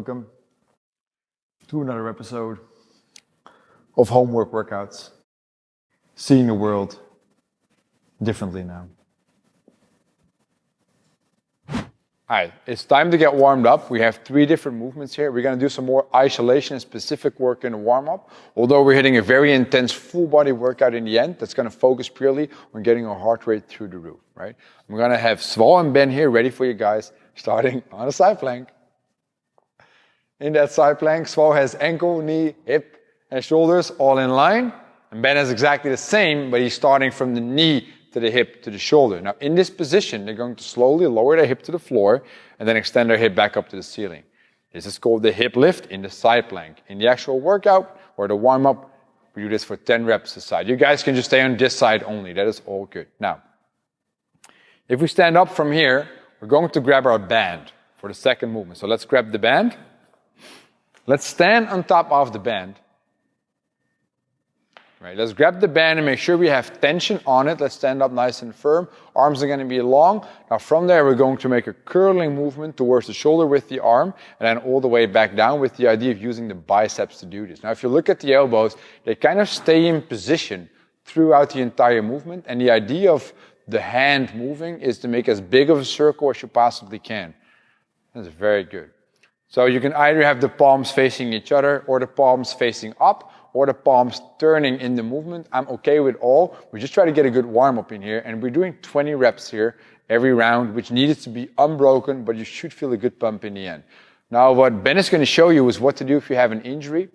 Welcome to another episode of Homework Workouts. Seeing the world differently now. Alright, it's time to get warmed up. We have 3 different movements here. We're going to do some more isolation and specific work in the warm-up. Although we're hitting a very intense full body workout in the end, that's going to focus purely on getting our heart rate through the roof, right? We're going to have Sval and Ben here ready for you guys, starting on a side plank. In that side plank, Sval has ankle, knee, hip, and shoulders all in line. And Ben has exactly the same, but he's starting from the knee to the hip to the shoulder. Now, in this position, they're going to slowly lower their hip to the floor and then extend their hip back up to the ceiling. This is called the hip lift in the side plank. In the actual workout or the warm-up, we do this for 10 reps a side. You guys can just stay on this side only. That is all good. Now, if we stand up from here, we're going to grab our band for the second movement. So let's grab the band. Let's stand on top of the band. Right, let's grab the band and make sure we have tension on it. Let's stand up nice and firm. Arms are going to be long. Now from there, we're going to make a curling movement towards the shoulder with the arm and then all the way back down with the idea of using the biceps to do this. Now, if you look at the elbows, they kind of stay in position throughout the entire movement. And the idea of the hand moving is to make as big of a circle as you possibly can. That's very good. So you can either have the palms facing each other or the palms facing up or the palms turning in the movement. I'm okay with all. We just try to get a good warm-up in here. And we're doing 20 reps here every round, which needed to be unbroken, but you should feel a good pump in the end. Now, what Ben is going to show you is what to do if you have an injury,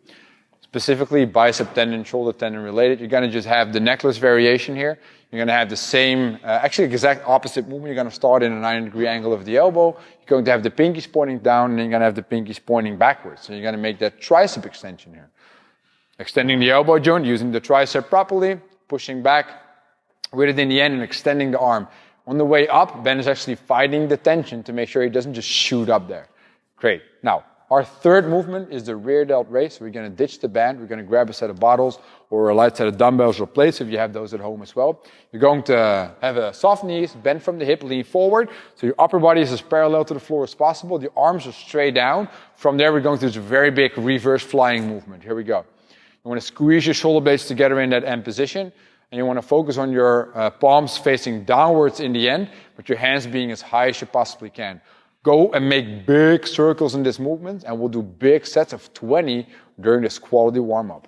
specifically bicep tendon, shoulder tendon related. You're going to just have the necklace variation here. You're going to have the same, actually exact opposite movement. You're going to start in a 90-degree angle of the elbow. You're going to have the pinkies pointing down, and then you're going to have the pinkies pointing backwards. So you're going to make that tricep extension here. Extending the elbow joint, using the tricep properly, pushing back with it in the end and extending the arm. On the way up, Ben is actually fighting the tension to make sure he doesn't just shoot up there. Great. Now, our third movement is the rear delt raise. So we're going to ditch the band. We're going to grab a set of bottles or a light set of dumbbells or plates if you have those at home as well. You're going to have a soft knees, bend from the hip, lean forward. So your upper body is as parallel to the floor as possible. The arms are straight down. From there, we're going to do this very big reverse flying movement. Here we go. You want to squeeze your shoulder blades together in that end position. And you want to focus on your palms facing downwards in the end, but your hands being as high as you possibly can. Go and make big circles in this movement, and we'll do big sets of 20 during this quality warm-up.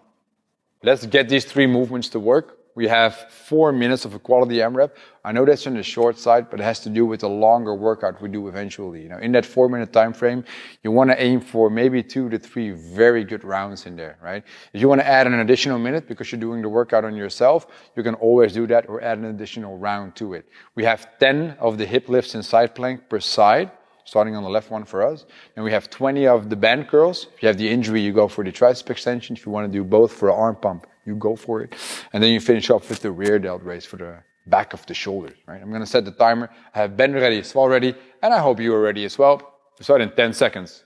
Let's get these 3 movements to work. We have 4 minutes of a quality AMRAP. I know that's on the short side, but it has to do with the longer workout we do eventually. You know, in that 4-minute time frame, you want to aim for maybe 2 to 3 very good rounds in there, right? If you want to add an additional minute because you're doing the workout on yourself, you can always do that or add an additional round to it. We have 10 of the hip lifts in side plank per side, starting on the left one for us. And we have 20 of the band curls. If you have the injury, you go for the tricep extension. If you want to do both for an arm pump, you go for it. And then you finish off with the rear delt raise for the back of the shoulders, right? I'm going to set the timer. I have Ben ready, Sval ready, and I hope you are ready as well. We start in 10 seconds.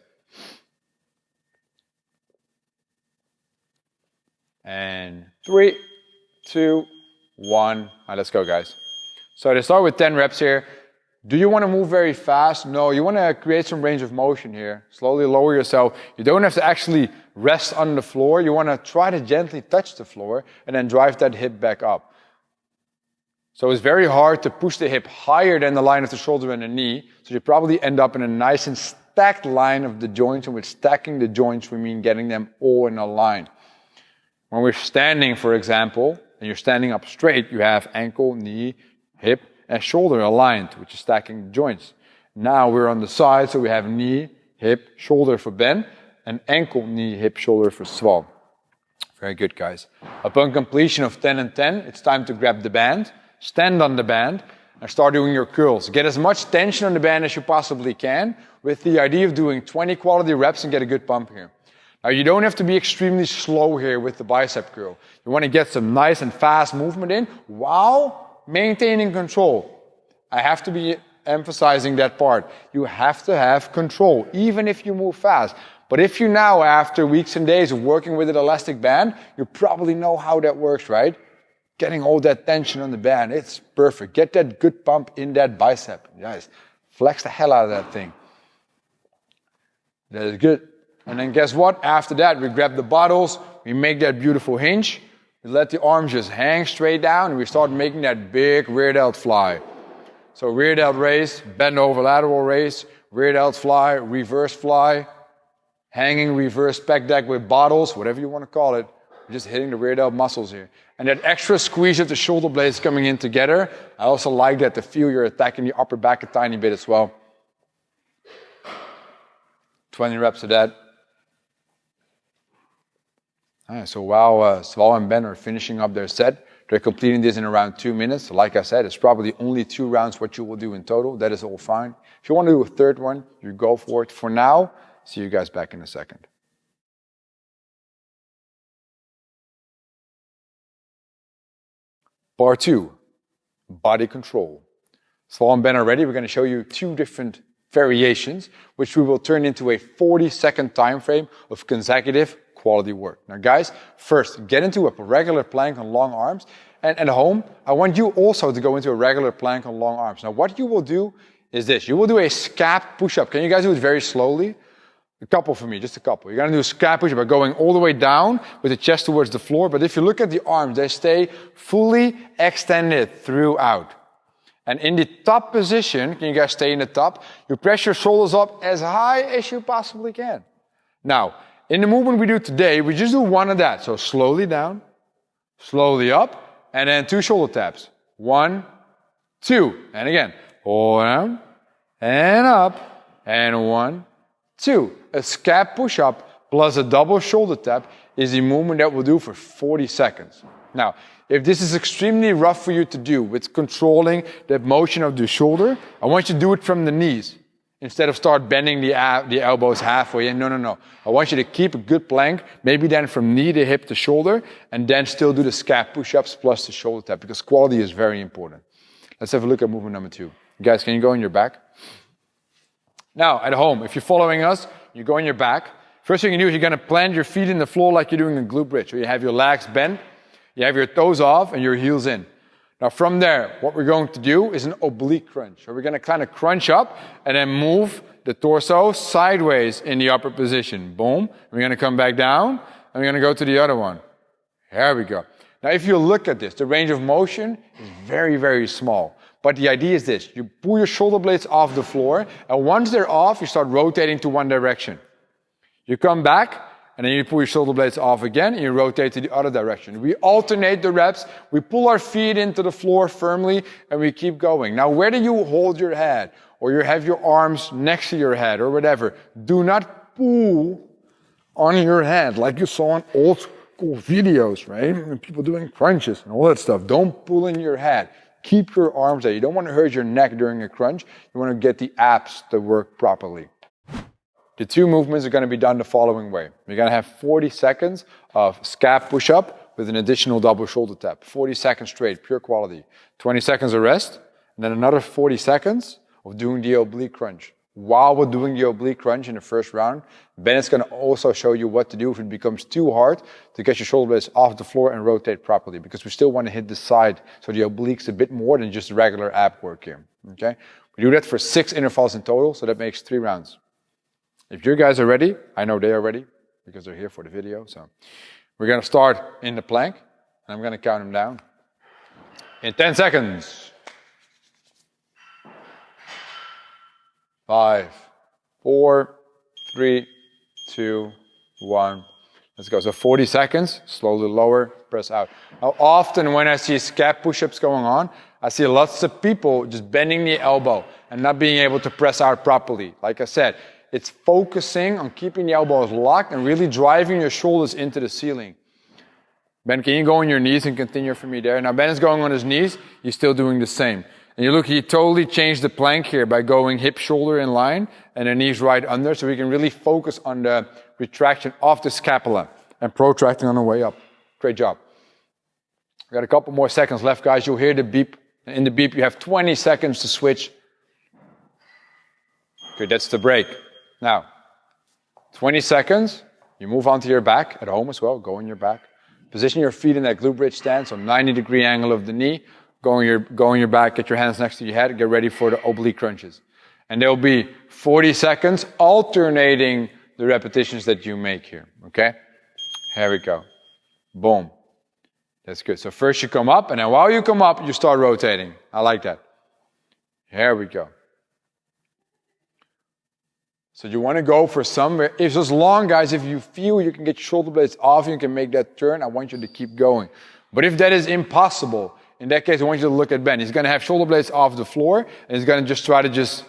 And 3, 2, 1. All right, let's go, guys. So to start with 10 reps here. Do you want to move very fast? No, you want to create some range of motion here. Slowly lower yourself. You don't have to actually rest on the floor. You want to try to gently touch the floor and then drive that hip back up. So it's very hard to push the hip higher than the line of the shoulder and the knee. So you probably end up in a nice and stacked line of the joints. And with stacking the joints, we mean getting them all in a line. When we're standing, for example, and you're standing up straight, you have ankle, knee, hip, and shoulder aligned, which is stacking the joints. Now we're on the side, so we have knee, hip, shoulder for Ben, and ankle, knee, hip, shoulder for Sval. Very good, guys. Upon completion of 10 and 10, it's time to grab the band, stand on the band, and start doing your curls. Get as much tension on the band as you possibly can, with the idea of doing 20 quality reps and get a good pump here. Now, you don't have to be extremely slow here with the bicep curl. You want to get some nice and fast movement in, while maintaining control. I have to be emphasizing that part. You have to have control, even if you move fast. But if you now, after weeks and days of working with an elastic band, you probably know how that works, right? Getting all that tension on the band, it's perfect. Get that good pump in that bicep. Guys, flex the hell out of that thing. That is good. And then guess what? After that, we grab the bottles, we make that beautiful hinge, we let the arms just hang straight down, and we start making that big rear delt fly. So rear delt raise, bend over lateral raise, rear delt fly, reverse fly, hanging reverse pec deck with bottles, whatever you want to call it. We're just hitting the rear delt muscles here. And that extra squeeze of the shoulder blades coming in together, I also like that to feel you're attacking the upper back a tiny bit as well. 20 reps of that. Right, so while Sval and Ben are finishing up their set, they're completing this in around 2 minutes. Like I said, it's probably only 2 rounds what you will do in total. That is all fine. If you want to do a third one, you go for it. For now, see you guys back in a second. Part 2, body control. Sval and Ben are ready. We're going to show you 2 different variations, which we will turn into a 40-second time frame of consecutive quality work. Now guys, first get into a regular plank on long arms, and at home I want you also to go into a regular plank on long arms. Now what you will do is this. You will do a scap push-up. Can you guys do it very slowly? A couple for me, just a couple. You're gonna do a scap push-up by going all the way down with the chest towards the floor, but if you look at the arms, they stay fully extended throughout. And in the top position, can you guys stay in the top? You press your shoulders up as high as you possibly can. Now, in the movement we do today, we just do one of that. So slowly down, slowly up, and then 2 shoulder taps. 1, 2. And again, hold down, and up, and 1, 2. A scap push-up plus a double shoulder tap is the movement that we'll do for 40 seconds. Now, if this is extremely rough for you to do with controlling the motion of the shoulder, I want you to do it from the knees. Instead of start bending the elbows halfway. No. I want you to keep a good plank, maybe then from knee to hip to shoulder, and then still do the scap push-ups plus the shoulder tap, because quality is very important. Let's have a look at movement number 2. Guys, can you go on your back? Now, at home, if you're following us, you go on your back. First thing you do is you're going to plant your feet in the floor like you're doing a glute bridge. So you have your legs bent, you have your toes off, and your heels in. Now from there, what we're going to do is an oblique crunch. So we're going to kind of crunch up and then move the torso sideways in the upper position. Boom. We're going to come back down and we're going to go to the other one. There we go. Now if you look at this, the range of motion is very, very small. But the idea is this. You pull your shoulder blades off the floor, and once they're off, you start rotating to one direction. You come back, and then you pull your shoulder blades off again, and you rotate to the other direction. We alternate the reps, we pull our feet into the floor firmly, and we keep going. Now, where do you hold your head? Or you have your arms next to your head, or whatever. Do not pull on your head, like you saw in old school videos, right? And people doing crunches and all that stuff. Don't pull in your head. Keep your arms there. You don't want to hurt your neck during a crunch. You want to get the abs to work properly. The 2 movements are going to be done the following way. You're going to have 40 seconds of scap push-up with an additional double shoulder tap. 40 seconds straight, pure quality. 20 seconds of rest, and then another 40 seconds of doing the oblique crunch. While we're doing the oblique crunch in the first round, Ben is going to also show you what to do if it becomes too hard to get your shoulder blades off the floor and rotate properly, because we still want to hit the side, so the obliques a bit more than just regular ab work here. Okay? We do that for 6 intervals in total, so that makes 3 rounds. If you guys are ready, I know they are ready because they're here for the video. So we're going to start in the plank, and I'm going to count them down in 10 seconds. 5, 4, 3, 2, 1. Let's go. So 40 seconds, slowly lower, press out. Now often when I see scap push-ups going on, I see lots of people just bending the elbow and not being able to press out properly. Like I said, it's focusing on keeping the elbows locked and really driving your shoulders into the ceiling. Ben, can you go on your knees and continue for me there? Now Ben is going on his knees, he's still doing the same. And you look, he totally changed the plank here by going hip shoulder in line and the knees right under, so we can really focus on the retraction of the scapula and protracting on the way up. Great job. We got a couple more seconds left, guys. You'll hear the beep. And in the beep, you have 20 seconds to switch. Okay, that's the break. Now, 20 seconds. You move onto your back at home as well. Go on your back. Position your feet in that glute bridge stance, so 90-degree angle of the knee. Go on your back, get your hands next to your head, get ready for the oblique crunches. And there'll be 40 seconds alternating the repetitions that you make here, okay? Here we go. Boom. That's good. So first you come up, and then while you come up, you start rotating. I like that. Here we go. So you want to go for somewhere. If it's long, guys, if you feel you can get your shoulder blades off, you can make that turn, I want you to keep going. But if that is impossible, in that case, I want you to look at Ben. He's going to have shoulder blades off the floor, and he's going to just try to just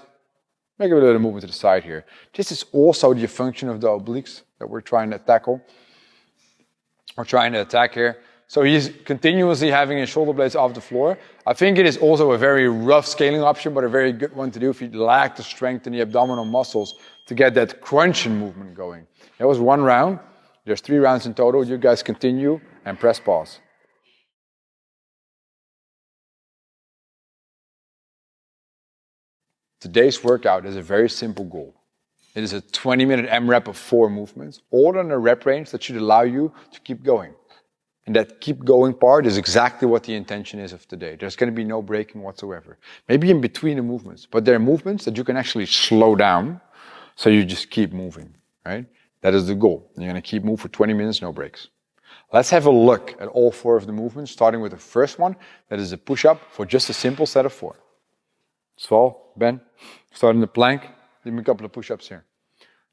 make a little movement to the side here. This is also the function of the obliques that we're trying to tackle. We're trying to attack here. So he's continuously having his shoulder blades off the floor. I think it is also a very rough scaling option, but a very good one to do if you lack the strength in the abdominal muscles to get that crunching movement going. That was 1 round. There's 3 rounds in total. You guys continue and press pause. Today's workout is a very simple goal. It is a 20-minute AMRAP of 4 movements, all in a rep range that should allow you to keep going. And that keep going part is exactly what the intention is of today. There's going to be no breaking whatsoever. Maybe in between the movements, but there are movements that you can actually slow down, so you just keep moving, right? That is the goal. You're going to keep moving for 20 minutes, no breaks. Let's have a look at all 4 of the movements, starting with the first one, that is a push-up for just a simple set of 4. Sval, Ben, start in the plank, give me a couple of push-ups here.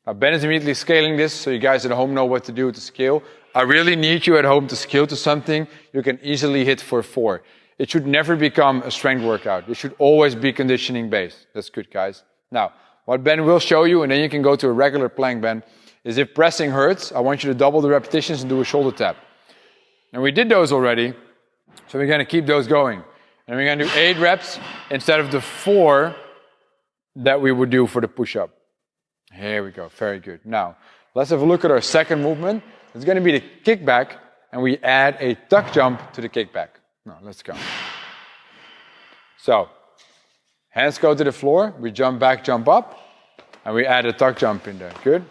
Now Ben is immediately scaling this, so you guys at home know what to do to scale. I really need you at home to scale to something you can easily hit for 4. It should never become a strength workout. It should always be conditioning based. That's good, guys. Now, what Ben will show you, and then you can go to a regular plank, Ben, is if pressing hurts, I want you to double the repetitions and do a shoulder tap. And we did those already, so we're going to keep those going. And we're going to do 8 reps instead of the 4 that we would do for the push-up. Here we go, very good. Now, let's have a look at our second movement. It's going to be the kickback, and we add a tuck jump to the kickback. Now, let's go. So, hands go to the floor, we jump back, jump up, and we add a tuck jump in there. Good?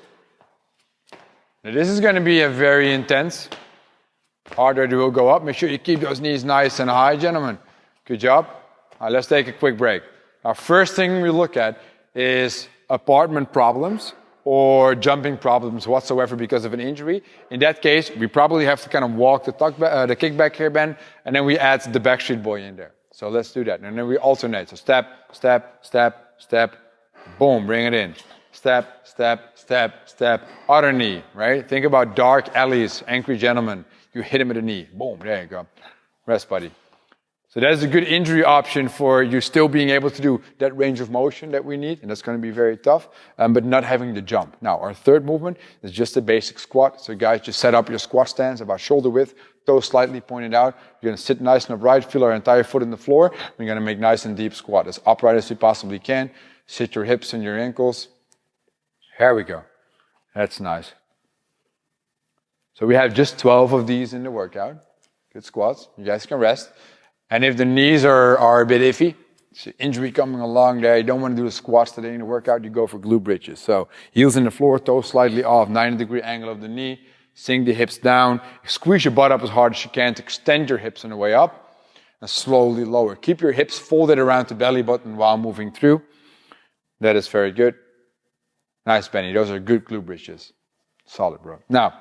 Now, this is going to be a very intense. Harder it will go up. Make sure you keep those knees nice and high, gentlemen. Good job. All right, let's take a quick break. Our first thing we look at is apartment problems or jumping problems whatsoever because of an injury. In that case, we probably have to kind of walk the kickback here, Ben, and then we add the Backstreet Boy in there. So let's do that. And then we alternate. So step, step, step, step, boom, bring it in. Step, step, step, step, other knee, right? Think about dark alleys, angry gentlemen. You hit him with a knee. Boom, there you go. Rest, buddy. So that is a good injury option for you still being able to do that range of motion that we need, and that's going to be very tough, but not having the jump. Now, our third movement is just a basic squat. So guys, just set up your squat stance about shoulder width, toes slightly pointed out. You're going to sit nice and upright, feel our entire foot in the floor. We're going to make nice and deep squat, as upright as you possibly can. Sit your hips and your ankles. Here we go. That's nice. So we have just 12 of these in the workout. Good squats. You guys can rest. And if the knees are a bit iffy, it's an injury coming along there, you don't want to do the squats today in the workout, you go for glute bridges. So heels in the floor, toes slightly off, 90-degree angle of the knee, sink the hips down, squeeze your butt up as hard as you can to extend your hips on the way up, and slowly lower. Keep your hips folded around the belly button while moving through. That is very good. Nice, Benny. Those are good glute bridges. Solid, bro. Now,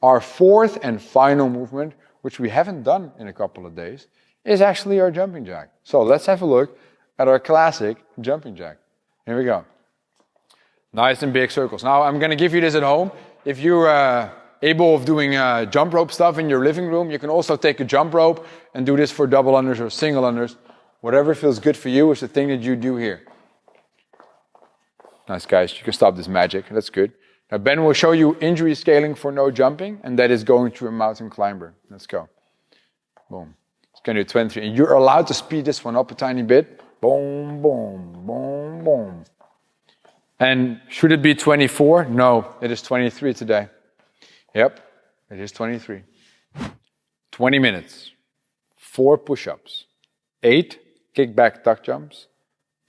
our fourth and final movement, which we haven't done in a couple of days, is actually our jumping jack. So let's have a look at our classic jumping jack. Here we go. Nice and big circles. Now I'm going to give you this at home. If you're able of doing jump rope stuff in your living room, you can also take a jump rope and do this for double unders or single unders. Whatever feels good for you is the thing that you do here. Nice, guys. You can stop this magic. That's good. Now Ben will show you injury scaling for no jumping, and that is going through a mountain climber. Let's go. Boom. Can do 23, and you're allowed to speed this one up a tiny bit. Boom, boom, boom, boom. And should it be 24? No, it is 23 today. Yep, it is 23. 20 minutes, 4 push-ups, 8 kickback tuck jumps,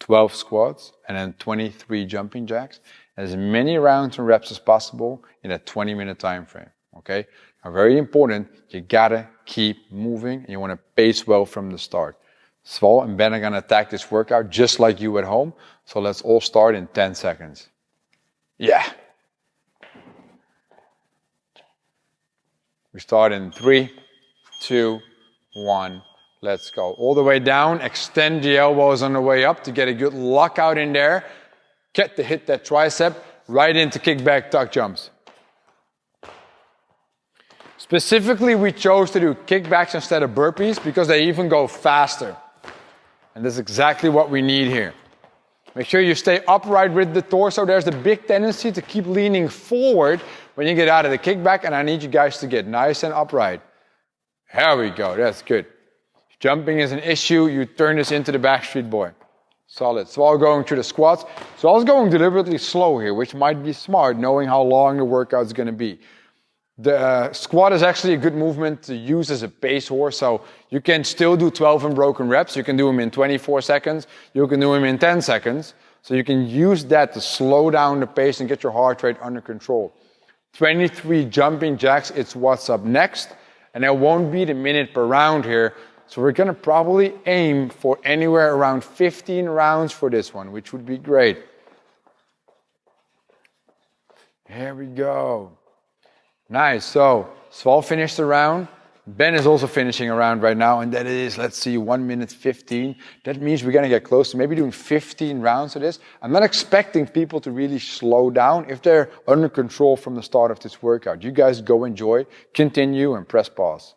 12 squats, and then 23 jumping jacks. As many rounds and reps as possible in a 20-minute time frame. Okay? Now, very important, you gotta keep moving, and you want to pace well from the start. Sval and Ben are gonna attack this workout just like you at home, so let's all start in 10 seconds. Yeah. We start in 3, 2, 1. Let's go. All the way down. Extend the elbows on the way up to get a good lockout in there. Get to hit that tricep. Right into kickback tuck jumps. Specifically, we chose to do kickbacks instead of burpees because they even go faster. And that's exactly what we need here. Make sure you stay upright with the torso. There's a big tendency to keep leaning forward when you get out of the kickback, and I need you guys to get nice and upright. There we go, that's good. If jumping is an issue, you turn this into the Backstreet Boy. Solid. So I'll going through the squats. So I was going deliberately slow here, which might be smart, knowing how long the workout's gonna be. The squat is actually a good movement to use as a pace horse, so you can still do 12 unbroken reps. You can do them in 24 seconds. You can do them in 10 seconds. So you can use that to slow down the pace and get your heart rate under control. 23 jumping jacks, it's what's up next. And there won't be the minute per round here. So we're gonna probably aim for anywhere around 15 rounds for this one, which would be great. Here we go. Nice, so Sval finished the round. Ben is also finishing a round right now, and that is, let's see, 1 minute 15. That means we're gonna get close to maybe doing 15 rounds of this. I'm not expecting people to really slow down if they're under control from the start of this workout. You guys go enjoy, continue, and press pause.